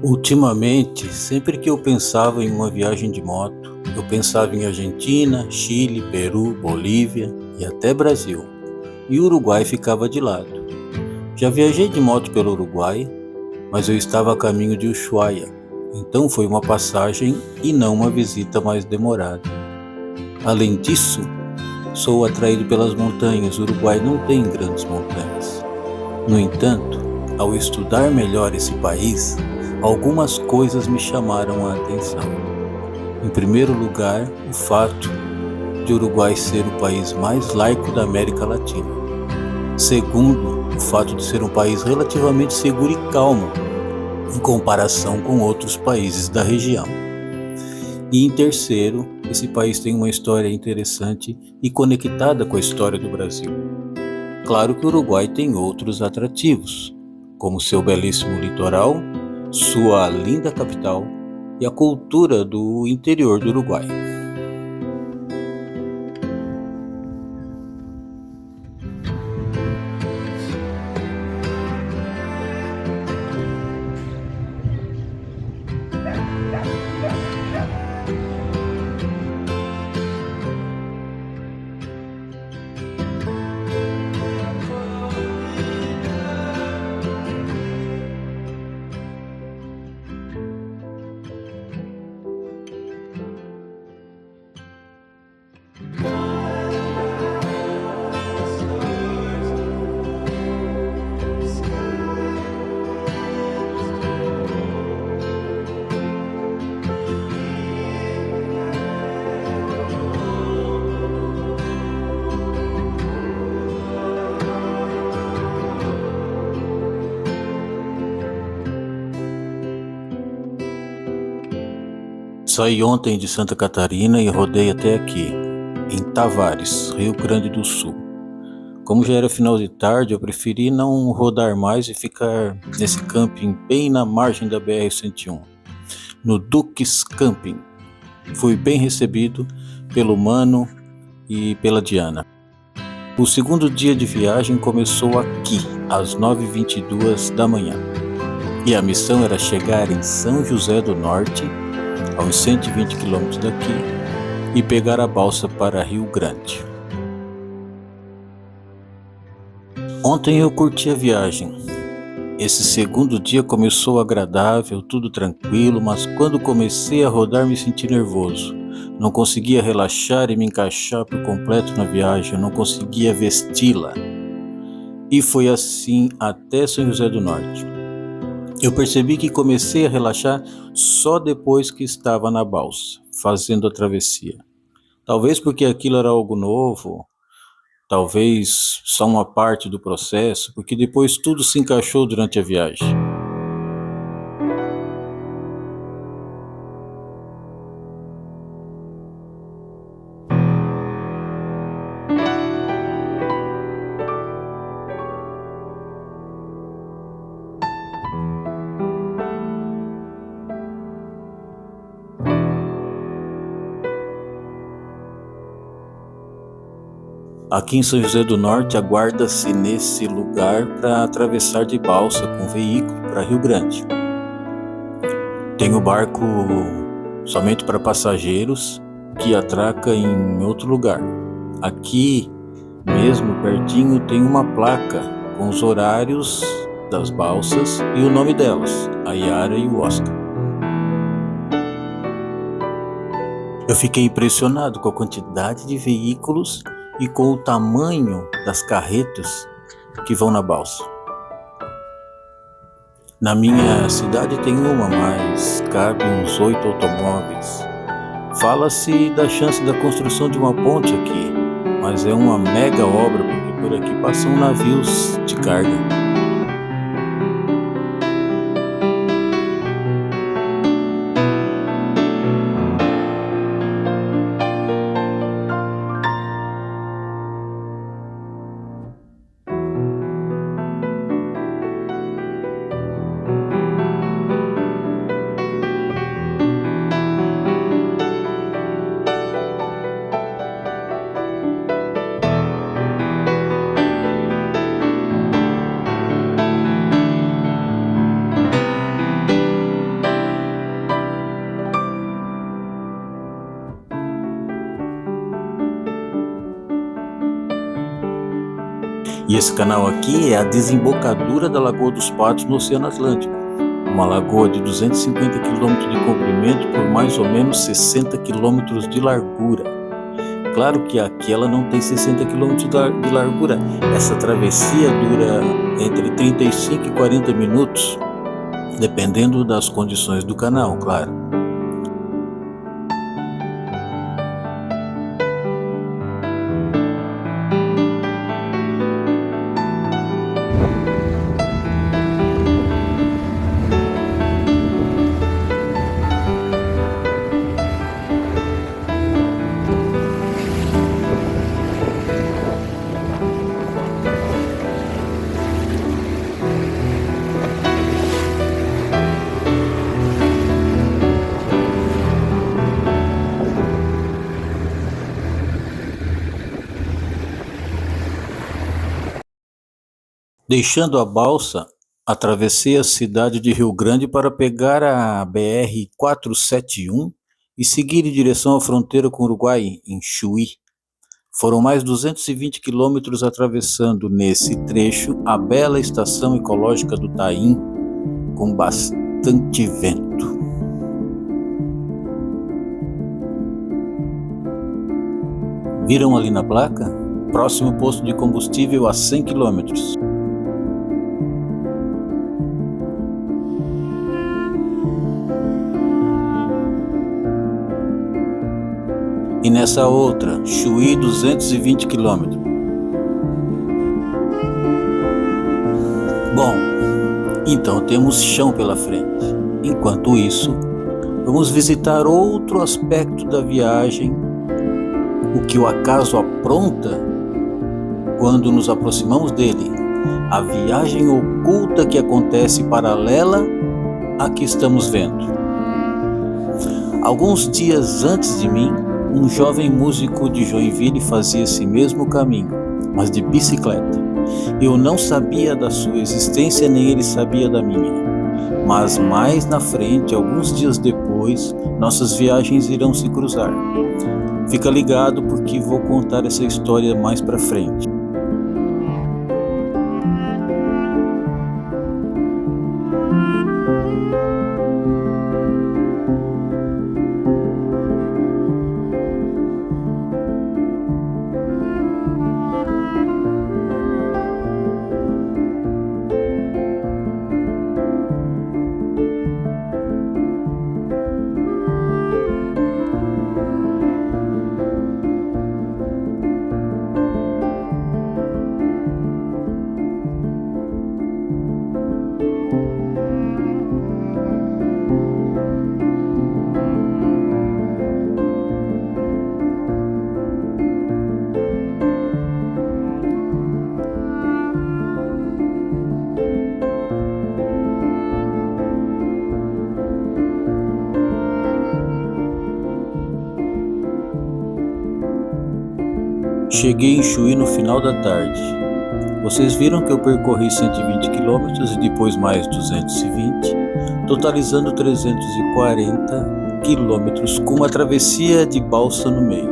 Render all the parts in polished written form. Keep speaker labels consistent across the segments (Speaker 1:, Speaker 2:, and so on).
Speaker 1: Ultimamente, sempre que eu pensava em uma viagem de moto, eu pensava em Argentina, Chile, Peru, Bolívia e até Brasil. E o Uruguai ficava de lado. Já viajei de moto pelo Uruguai, mas eu estava a caminho de Ushuaia, então foi uma passagem e não uma visita mais demorada. Além disso, sou atraído pelas montanhas. O Uruguai não tem grandes montanhas. No entanto, ao estudar melhor esse país, algumas coisas me chamaram a atenção. Em primeiro lugar, o fato de Uruguai ser o país mais laico da América Latina. Segundo, o fato de ser um país relativamente seguro e calmo, em comparação com outros países da região. E em terceiro, esse país tem uma história interessante e conectada com a história do Brasil. Claro que o Uruguai tem outros atrativos, como seu belíssimo litoral, sua linda capital e a cultura do interior do Uruguai. Saí ontem de Santa Catarina e rodei até aqui, em Tavares, Rio Grande do Sul. Como já era final de tarde, eu preferi não rodar mais e ficar nesse camping bem na margem da BR-101, no Duques Camping. Fui bem recebido pelo Mano e pela Diana. O segundo dia de viagem começou aqui, às 9h22 da manhã. E a missão era chegar em São José do Norte, a uns 120 quilômetros daqui, e pegar a balsa para Rio Grande. Ontem eu curti a viagem. Esse segundo dia começou agradável, tudo tranquilo, mas quando comecei a rodar me senti nervoso. Não conseguia relaxar e me encaixar por completo na viagem, eu não conseguia vesti-la. E foi assim até São José do Norte. Eu percebi que comecei a relaxar só depois que estava na balsa, fazendo a travessia. Talvez porque aquilo era algo novo, talvez só uma parte do processo, porque depois tudo se encaixou durante a viagem. Aqui em São José do Norte, aguarda-se nesse lugar para atravessar de balsa com veículo para Rio Grande. Tem o barco somente para passageiros que atraca em outro lugar. Aqui mesmo pertinho tem uma placa com os horários das balsas e o nome delas, a Yara e o Oscar. Eu fiquei impressionado com a quantidade de veículos e com o tamanho das carretas que vão na balsa. Na minha cidade tem uma, mas cabe uns 8 automóveis. Fala-se da chance da construção de uma ponte aqui, mas é uma mega obra porque por aqui passam navios de carga. E esse canal aqui é a desembocadura da Lagoa dos Patos no Oceano Atlântico. Uma lagoa de 250 km de comprimento por mais ou menos 60 km de largura. Claro que aqui ela não tem 60 km de largura. Essa travessia dura entre 35 e 40 minutos, dependendo das condições do canal, claro. Deixando a balsa, atravessei a cidade de Rio Grande para pegar a BR-471 e seguir em direção à fronteira com o Uruguai, em Chuí. Foram mais 220 quilômetros atravessando nesse trecho a bela estação ecológica do Taim, com bastante vento. Viram ali na placa? Próximo posto de combustível a 100 quilômetros. E nessa outra, Chuí, 220 km. Bom, então temos chão pela frente. Enquanto isso, vamos visitar outro aspecto da viagem, o que o acaso apronta quando nos aproximamos dele. A viagem oculta que acontece paralela à que estamos vendo. Alguns dias antes de mim, um jovem músico de Joinville fazia esse mesmo caminho, mas de bicicleta. Eu não sabia da sua existência, nem ele sabia da minha. Mas mais na frente, alguns dias depois, nossas viagens irão se cruzar. Fica ligado porque vou contar essa história mais pra frente. Cheguei em Chuí no final da tarde. Vocês viram que eu percorri 120 km e depois mais 220, totalizando 340 km com uma travessia de balsa no meio.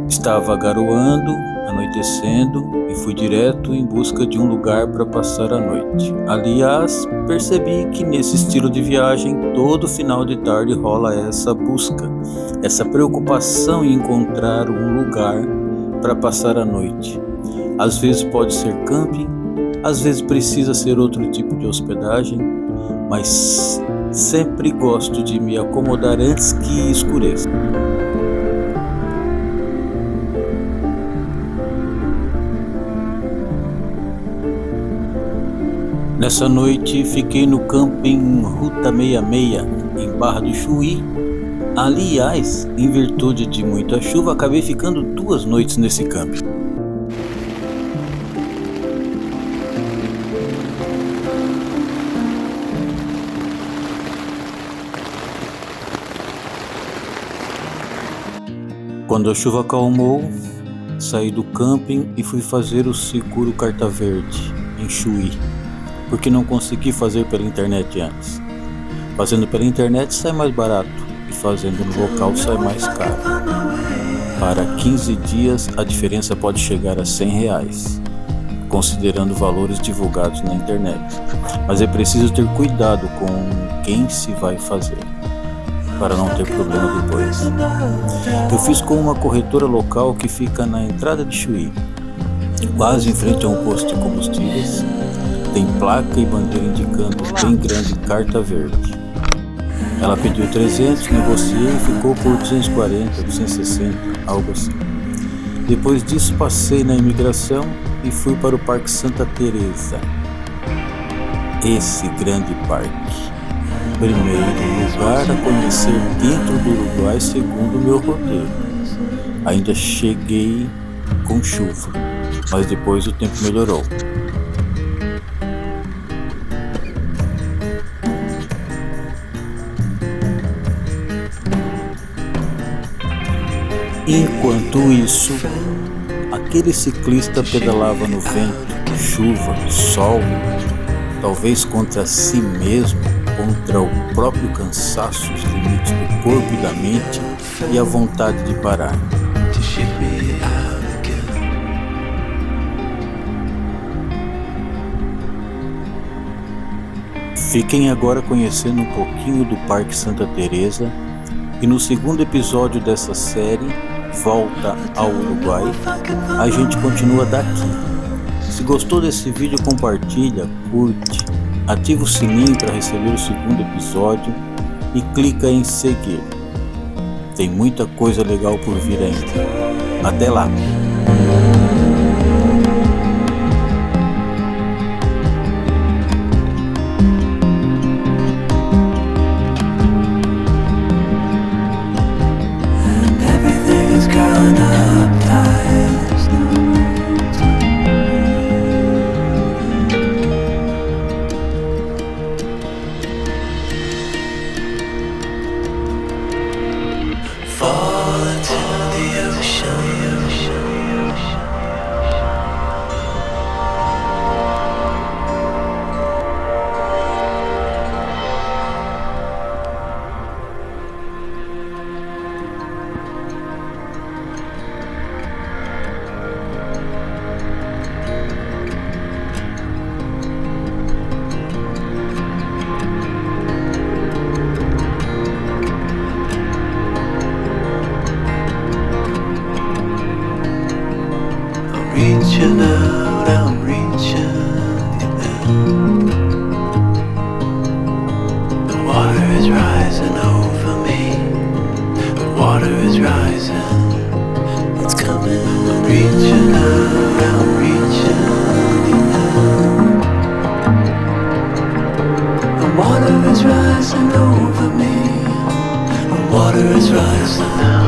Speaker 1: Estava garoando, anoitecendo e fui direto em busca de um lugar para passar a noite. Aliás, percebi que nesse estilo de viagem, todo final de tarde rola essa busca, essa preocupação em encontrar um lugar para passar a noite. Às vezes pode ser camping, às vezes precisa ser outro tipo de hospedagem, mas sempre gosto de me acomodar antes que escureça. Nessa noite fiquei no camping Ruta 66, em Barra do Chuí. Aliás, em virtude de muita chuva, acabei ficando 2 noites nesse camping. Quando a chuva acalmou, saí do camping e fui fazer o seguro Carta Verde, em Chuí, porque não consegui fazer pela internet antes. Fazendo pela internet sai mais barato e fazendo no local sai mais caro. Para 15 dias a diferença pode chegar a R$100. considerando valores divulgados na internet. Mas é preciso ter cuidado com quem se vai fazer, para não ter problema depois. Eu fiz com uma corretora local que fica na entrada de Chuí, quase em frente a um posto de combustíveis. Tem placa e bandeira indicando bem grande carta verde. Ela pediu 300, negociei e ficou por 240, 260, algo assim. Depois disso passei na imigração e fui para o Parque Santa Teresa. Esse grande parque. Primeiro lugar a conhecer dentro do Uruguai segundo o meu roteiro. Ainda cheguei com chuva, mas depois o tempo melhorou. Enquanto isso, aquele ciclista pedalava no vento, chuva, sol, talvez contra si mesmo, contra o próprio cansaço, os limites do corpo e da mente e a vontade de parar. Fiquem agora conhecendo um pouquinho do Parque Santa Teresa e no segundo episódio dessa série, Volta ao Uruguai, a gente continua daqui. Se gostou desse vídeo, compartilha, curte, ativa o sininho para receber o segundo episódio e clica em seguir. Tem muita coisa legal por vir ainda. Até lá!
Speaker 2: Reaching out, I'm reaching in. The water is rising over me. The water is rising. It's coming. I'm reaching out, I'm reaching in. The water is rising over me. The water is rising now.